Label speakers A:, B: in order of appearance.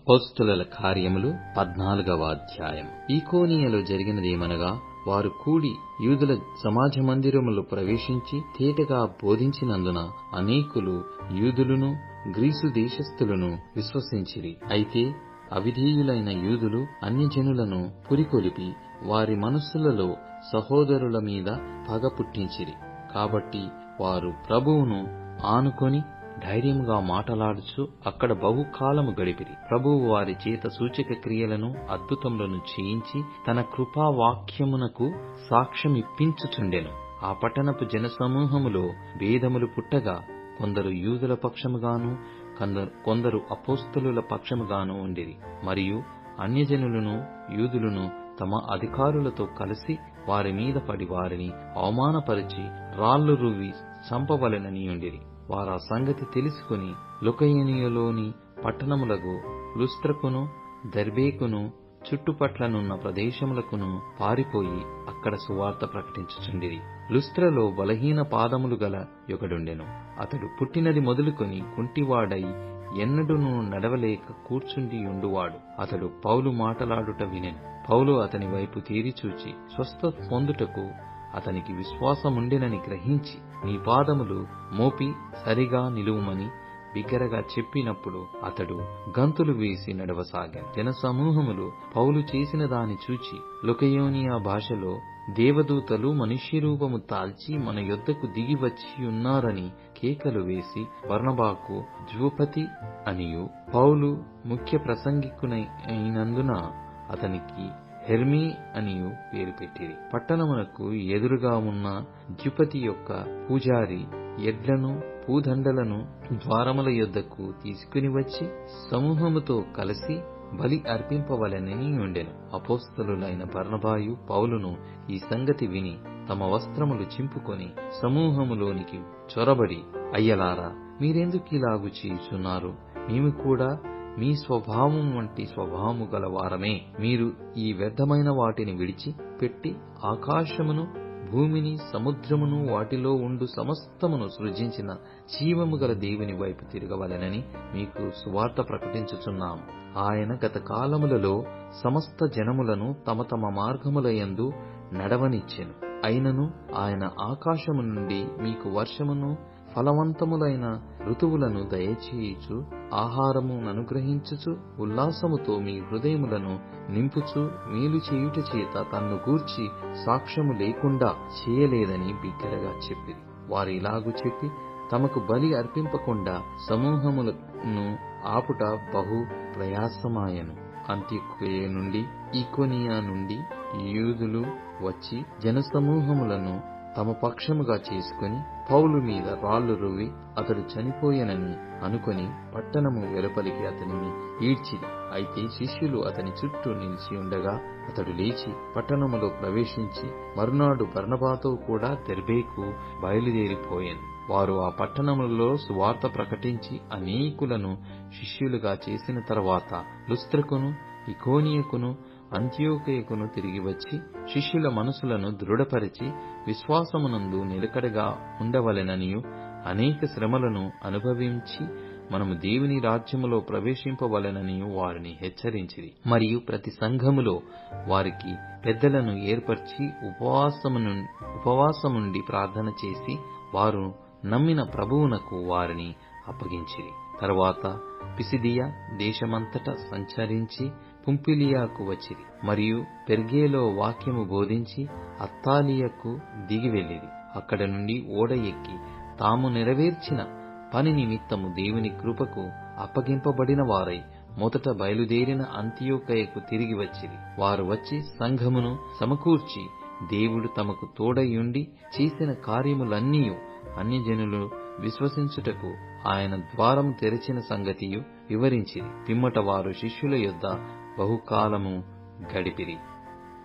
A: అపోస్తలుల కార్యములు 14వ అధ్యాయం. ఈకోనియలో జరిగినదేమనగా, వారు కూడి యూదుల సమాజ మందిరములో ప్రవేశించి తేటగా బోధించినందున అనేకులు యూదులను గ్రీసు దేశస్థులను విశ్వసించిరి. అయితే అవిధేయులైన యూదులు అన్యజనులను పురికొలిపి వారి మనస్సులలో సహోదరుల మీద పగ పుట్టించిరి. కాబట్టి వారు ప్రభువును ఆనుకొని ధైర్యముగా మాటలాడుచు అక్కడ బహుకాలము గడిపిరి. ప్రభువు వారి చేత సూచక క్రియలను అద్భుతములను చేయించి తన కృపావాక్యమునకు సాక్ష్యమిప్పించుచుండెను. ఆ పట్టణపు జనసమూహములో భేదములు పుట్టగా కొందరు యూదుల పక్షముగాను కొందరు అపోస్తలుల పక్షముగాను ఉండిరి. మరియు అన్యజనులను యూదులను తమ అధికారులతో కలిసి వారి మీద పడి వారిని అవమానపరిచి రాళ్లు రువ్వి చంపవలెననియుండిరి. వారా సంగతి తెలుసుకుని లుకయనియలోని పట్టణములకు లుస్త్రకును దెర్బేకును చుట్టుపట్లనున్న ప్రదేశములకును పారిపోయి అక్కడ సువార్త ప్రకటించుచుండిరి. లుస్త్రలో బలహీన పాదములు గల ఒకడుండెను. అతడు పుట్టినది మొదలుకొని కుంటివాడై ఎన్నడూనూ నడవలేక కూర్చుండియుండువాడు. అతడు పౌలు మాటలాడుట వినెను. పౌలు అతని వైపు తేరిచూచి స్వస్థత పొందుటకు అతనికి విశ్వాసముండెనని గ్రహించి, నీ పాదములు మోపి సరిగా నిలువుమని బిగ్గరగా చెప్పినప్పుడు అతడు గంతులు వేసి నడవసాగాను. జనసమూహములు పౌలు చేసిన దాని చూచి లుకయోనియ భాషలో, దేవదూతలు మనుష్యరూపము తాల్చి మన యొద్దకు దిగి వచ్చియున్నారని కేకలు వేసి బర్నబాకు ద్యుపతి అనియు, పౌలు ముఖ్య ప్రసంగికునైనందున అతనికి హెర్మీ అనియు పేరు పెట్టిరి. పట్టణమునకు ఎదురుగా ఉన్న ద్యుపతి యొక్క పూజారి ఎడ్లను పూదండలను ద్వారముల యొద్దకు తీసుకుని వచ్చి సమూహముతో కలిసి బలి అర్పింపవలెనని ఉండెను. అపోస్తలులైన బర్నబాయు పౌలును ఈ సంగతి విని తమ వస్త్రములు చింపుకొని సమూహములోనికి చొరబడి, అయ్యలారా, మీరెందుకిలాగు చేయుచున్నారు? మేము కూడా మీ స్వభావం వంటి స్వభావము గల వారమే. మీరు ఈ వ్యర్థమైన వాటిని విడిచి పెట్టి ఆకాశమును భూమిని సముద్రమును వాటిలో ఉండు సమస్తమును సృజించిన జీవము గల దేవుని వైపు తిరగవలెనని మీకు సువార్త ప్రకటించుచున్నాము. ఆయన గత కాలములలో సమస్త జనములను తమ తమ మార్గములయందు నడవనిచ్చెను. అయినను ఆయన ఆకాశము నుండి మీకు వర్షమును ఫలవంతములైన ఋతువులను దయచేయుచు ఆహారముననుగ్రహించుచు ఉల్లాసముతో మీ హృదయములను నింపుచు మేలు చేయుట చేత తన్ను గూర్చి సాక్ష్యము లేకుండా చేయలేదని బిగ్గరగా చెప్పిరి. వారు ఇలాగు చెప్పి తమకు బలి అర్పింపకుండా సమూహములను ఆపుట బహు ప్రయాసమాయను. అంత్యొకయ నుండి ఈకొనియ నుండి యూదులు వచ్చి జనసమూహములను తమ పక్షముగా చేసుకుని పౌలు మీద రాళ్లు రువ్వి అతడు చనిపోయెనని అనుకొని పట్టణము వెలుపలికి అతనిని ఈడ్చిరి. అయితే శిష్యులు అతని చుట్టూ నిలిచి ఉండగా అతడు లేచి పట్టణములో ప్రవేశించి మరునాడు బర్నబాతో కూడా దెర్బేకు బయలుదేరిపోయాను. వారు ఆ పట్టణములలో సువార్త ప్రకటించి అనేకులను శిష్యులుగా చేసిన తర్వాత లుస్త్రకును ఇకోనియకును అంత్యోకయకును తిరిగి వచ్చి శిష్యుల మనసులను దృఢపరిచి విశ్వాసమునందు నిలకడగా ఉండవలెననియు అనేక శ్రమలను అనుభవించి మనము దేవుని రాజ్యములో ప్రవేశింపవలెననియు వారిని హెచ్చరించిరి. మరియు ప్రతి సంఘములో వారికి పెద్దలను ఏర్పరిచి ఉపవాసముండి ప్రార్థన చేసి వారు నమ్మిన ప్రభువునకు వారిని అప్పగించిరి. తరువాత పిసిదియా దేశమంతటా సంచరించి పుంఫిలియాకు వచ్చిరి. మరియు పెర్గేలో వాక్యము బోధించి అత్తాలియకు దిగి వెళ్ళిరి. అక్కడ నుండి ఓడ ఎక్కి తాము నెరవేర్చిన పని నిమిత్తము దేవుని కృపకు అప్పగింపబడిన వారై మొదట బయలుదేరిన అంత్యోకయకు తిరిగి వచ్చిరి. వారు వచ్చి సంఘమును సమకూర్చి దేవుడు తమకు తోడయుండి చేసిన కార్యములన్నీయు అన్యజనులు విశ్వసించుటకు ఆయన ద్వారము తెరచిన సంగతియు వివరించిరి. పిమ్మట వారు శిష్యుల యొద్ద బహుకాలము గడిపిరి.